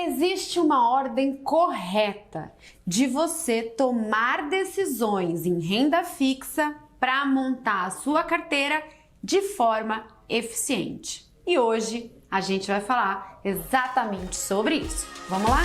Existe uma ordem correta de você tomar decisões em renda fixa para montar a sua carteira de forma eficiente. E hoje a gente vai falar exatamente sobre isso. Vamos lá?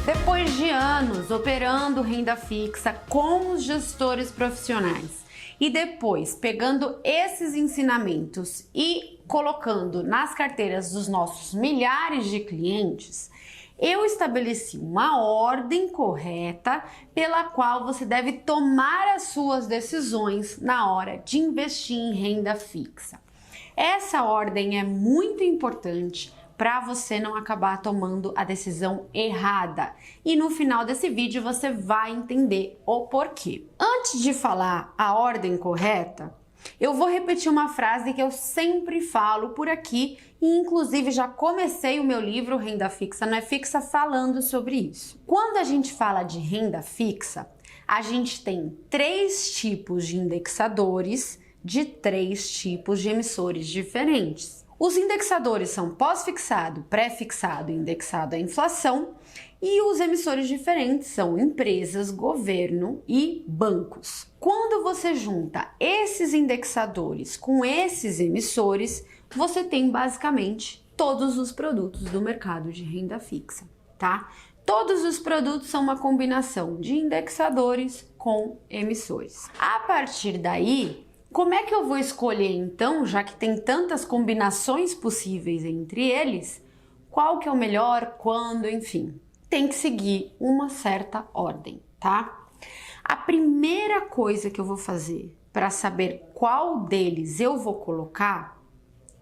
Depois de anos operando renda fixa com os gestores profissionais e depois pegando esses ensinamentos e colocando nas carteiras dos nossos milhares de clientes, eu estabeleci uma ordem correta pela qual você deve tomar as suas decisões na hora de investir em renda fixa. Essa ordem é muito importante para você não acabar tomando a decisão errada. E no final desse vídeo você vai entender o porquê. Antes de falar a ordem correta, eu vou repetir uma frase que eu sempre falo por aqui e inclusive já comecei o meu livro Renda Fixa Não é Fixa falando sobre isso. Quando a gente fala de renda fixa, a gente tem 3 tipos de indexadores de 3 tipos de emissores diferentes. Os indexadores são pós-fixado, pré-fixado e indexado à inflação, e os emissores diferentes são empresas, governo e bancos. Quando você junta esses indexadores com esses emissores, você tem basicamente todos os produtos do mercado de renda fixa, tá? Todos os produtos são uma combinação de indexadores com emissores. A partir daí, como é que eu vou escolher então, já que tem tantas combinações possíveis entre eles, qual que é o melhor, quando, enfim? Tem que seguir uma certa ordem, tá? A primeira coisa que eu vou fazer para saber qual deles eu vou colocar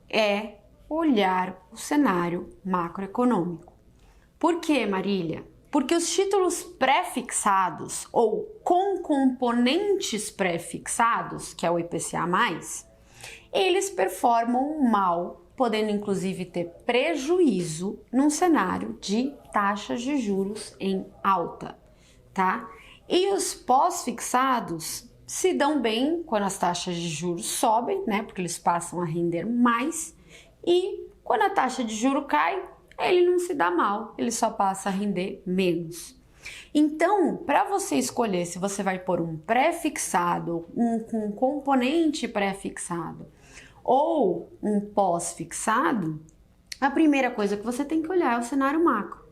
é olhar o cenário macroeconômico. Por quê, Marília? Porque os títulos pré-fixados ou com componentes pré-fixados, que é o IPCA+, eles performam mal, podendo inclusive ter prejuízo num cenário de taxas de juros em alta, tá? E os pós-fixados se dão bem quando as taxas de juros sobem, né? Porque eles passam a render mais, e quando a taxa de juros cai, ele não se dá mal, ele só passa a render menos. Então, para você escolher se você vai pôr um pré-fixado, um componente pré-fixado ou um pós-fixado, a primeira coisa que você tem que olhar é o cenário macro.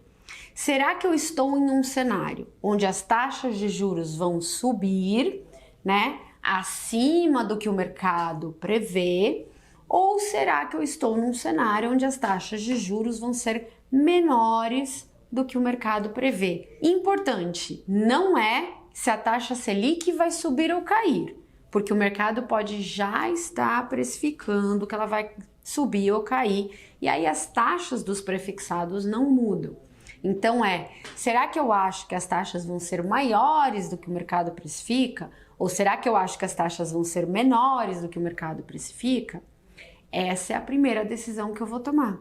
Será que eu estou em um cenário onde as taxas de juros vão subir, né, acima do que o mercado prevê? Ou será que eu estou num cenário onde as taxas de juros vão ser menores do que o mercado prevê? Importante, não é se a taxa Selic vai subir ou cair, porque o mercado pode já estar precificando que ela vai subir ou cair, e aí as taxas dos prefixados não mudam. Então será que eu acho que as taxas vão ser maiores do que o mercado precifica? Ou será que eu acho que as taxas vão ser menores do que o mercado precifica? Essa é a primeira decisão que eu vou tomar,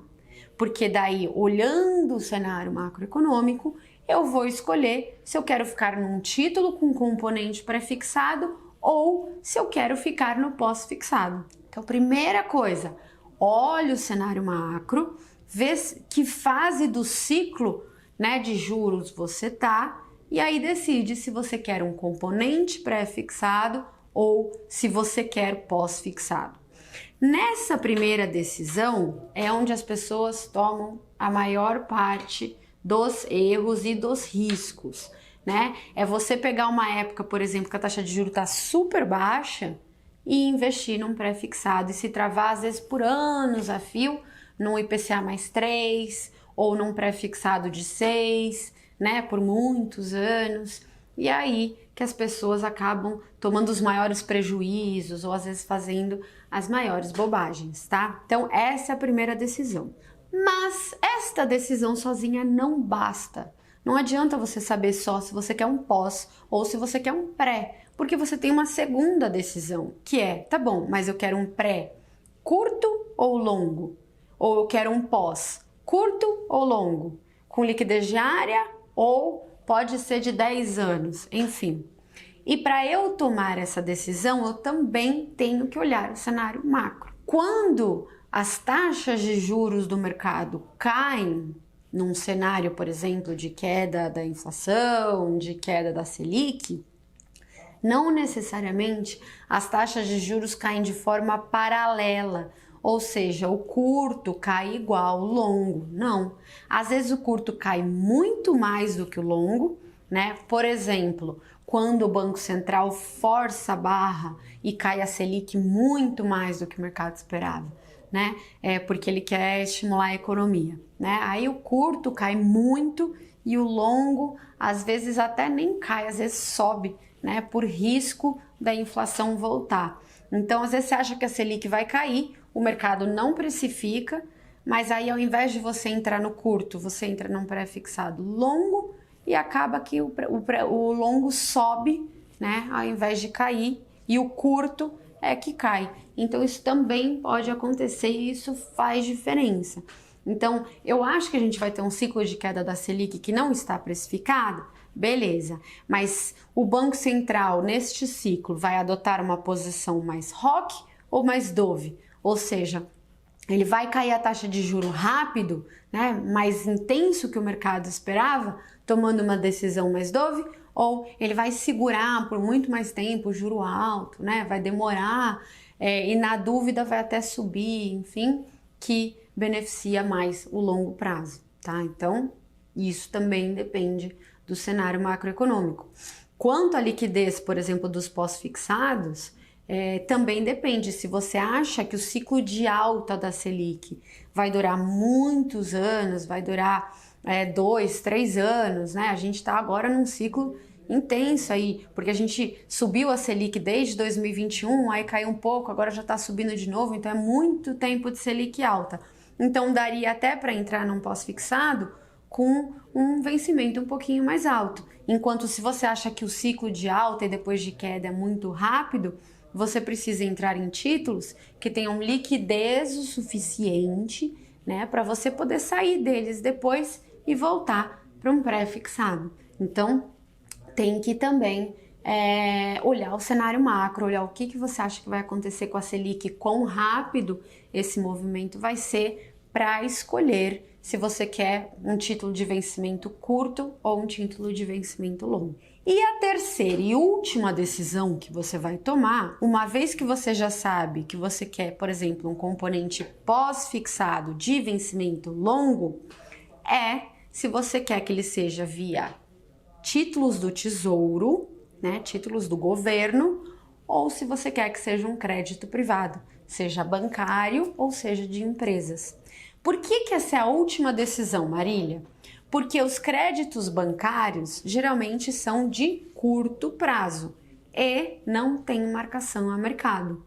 porque daí, olhando o cenário macroeconômico, eu vou escolher se eu quero ficar num título com componente pré-fixado ou se eu quero ficar no pós-fixado. Então, primeira coisa, olha o cenário macro, vê que fase do ciclo, né, de juros você tá, e aí decide se você quer um componente pré-fixado ou se você quer pós-fixado. Nessa primeira decisão é onde as pessoas tomam a maior parte dos erros e dos riscos, né? É você pegar uma época, por exemplo, que a taxa de juros está super baixa e investir num pré-fixado e se travar às vezes por anos a fio num IPCA+3 ou num pré-fixado de 6, né? Por muitos anos. E aí que as pessoas acabam tomando os maiores prejuízos ou às vezes fazendo as maiores bobagens, tá? Então essa é a primeira decisão. Mas esta decisão sozinha não basta. Não adianta você saber só se você quer um pós ou se você quer um pré, porque você tem uma segunda decisão, que é, tá bom, mas eu quero um pré curto ou longo? Ou eu quero um pós curto ou longo? Com liquidez diária ou pode ser de 10 anos, enfim. E para eu tomar essa decisão, eu também tenho que olhar o cenário macro. Quando as taxas de juros do mercado caem, num cenário, por exemplo, de queda da inflação, de queda da Selic, não necessariamente as taxas de juros caem de forma paralela, ou seja, o curto cai igual ao longo. Não. Às vezes o curto cai muito mais do que o longo, né? Por exemplo, quando o Banco Central força a barra e cai a Selic muito mais do que o mercado esperava, né? Porque ele quer estimular a economia, né? Aí o curto cai muito e o longo às vezes até nem cai, às vezes sobe, né? Por risco da inflação voltar. Então, às vezes você acha que a Selic vai cair, o mercado não precifica, mas aí ao invés de você entrar no curto, você entra num pré-fixado longo e acaba que o longo sobe, né? Ao invés de cair, e o curto é que cai. Então isso também pode acontecer e isso faz diferença. Então eu acho que a gente vai ter um ciclo de queda da Selic que não está precificado, beleza, mas o Banco Central neste ciclo vai adotar uma posição mais rock ou mais dove, ou seja, ele vai cair a taxa de juro rápido, né, mais intenso que o mercado esperava, tomando uma decisão mais dove, ou ele vai segurar por muito mais tempo o juro alto, né, vai demorar e na dúvida vai até subir, enfim, que beneficia mais o longo prazo, tá? Então, isso também depende do cenário macroeconômico. Quanto à liquidez, por exemplo, dos pós-fixados, também depende. Se você acha que o ciclo de alta da Selic vai durar muitos anos, vai durar 2, 3 anos, né? A gente está agora num ciclo intenso aí, porque a gente subiu a Selic desde 2021, aí caiu um pouco, agora já está subindo de novo, então é muito tempo de Selic alta. Então daria até para entrar num pós-fixado com um vencimento um pouquinho mais alto. Enquanto se você acha que o ciclo de alta e depois de queda é muito rápido, você precisa entrar em títulos que tenham liquidez o suficiente, né, para você poder sair deles depois e voltar para um pré-fixado. Então, tem que também olhar o cenário macro, olhar o que você acha que vai acontecer com a Selic, quão rápido esse movimento vai ser para escolher se você quer um título de vencimento curto ou um título de vencimento longo. E a terceira e última decisão que você vai tomar, uma vez que você já sabe que você quer, por exemplo, um componente pós-fixado de vencimento longo, é se você quer que ele seja via títulos do Tesouro, né, títulos do governo, ou se você quer que seja um crédito privado, seja bancário ou seja de empresas. Por que essa é a última decisão, Marília? Porque os créditos bancários geralmente são de curto prazo e não tem marcação a mercado.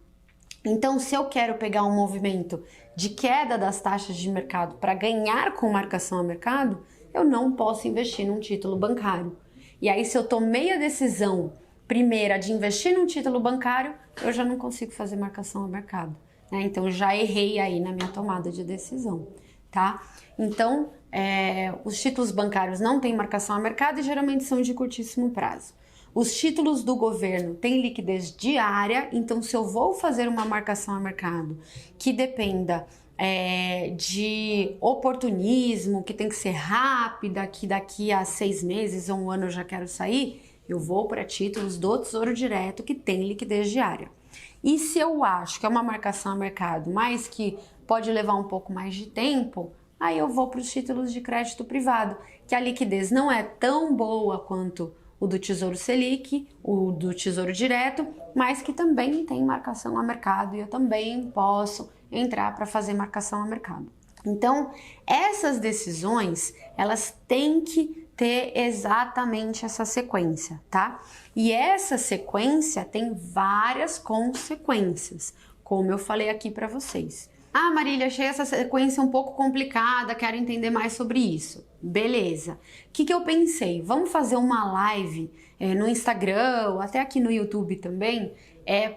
Então, se eu quero pegar um movimento de queda das taxas de mercado para ganhar com marcação a mercado, eu não posso investir num título bancário. E aí, se eu tomei a decisão primeira de investir num título bancário, eu já não consigo fazer marcação a mercado, né? Então, já errei aí na minha tomada de decisão, tá? Então, os títulos bancários não têm marcação a mercado e geralmente são de curtíssimo prazo. Os títulos do governo têm liquidez diária, então se eu vou fazer uma marcação a mercado que dependa de oportunismo, que tem que ser rápida, que daqui a 6 meses ou um ano eu já quero sair, eu vou para títulos do Tesouro Direto que tem liquidez diária. E se eu acho que é uma marcação a mercado, mas que pode levar um pouco mais de tempo, aí eu vou para os títulos de crédito privado, que a liquidez não é tão boa quanto o do Tesouro Selic, o do Tesouro Direto, mas que também tem marcação a mercado e eu também posso entrar para fazer marcação a mercado. Então, essas decisões, elas têm que ter exatamente essa sequência, tá? E essa sequência tem várias consequências, como eu falei aqui para vocês. Ah, Marília, achei essa sequência um pouco complicada, quero entender mais sobre isso. Beleza. O que eu pensei? Vamos fazer uma live no Instagram ou até aqui no YouTube também,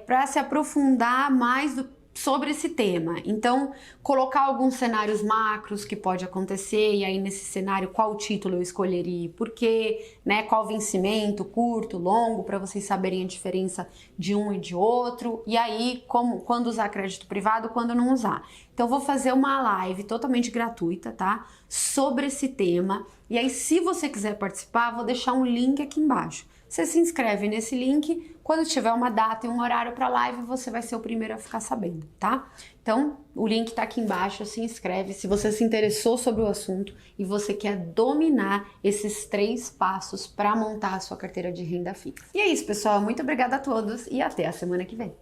para se aprofundar mais sobre esse tema. Então, colocar alguns cenários macros que pode acontecer, e aí nesse cenário qual título eu escolheria e por quê, né? Qual vencimento, curto, longo, para vocês saberem a diferença de um e de outro. E aí, quando usar crédito privado, quando não usar. Então, eu vou fazer uma live totalmente gratuita, tá? Sobre esse tema. E aí, se você quiser participar, vou deixar um link aqui embaixo. Você se inscreve nesse link, quando tiver uma data e um horário para a live, você vai ser o primeiro a ficar sabendo, tá? Então, o link tá aqui embaixo, se inscreve se você se interessou sobre o assunto e você quer dominar esses 3 passos para montar a sua carteira de renda fixa. E é isso, pessoal. Muito obrigada a todos e até a semana que vem.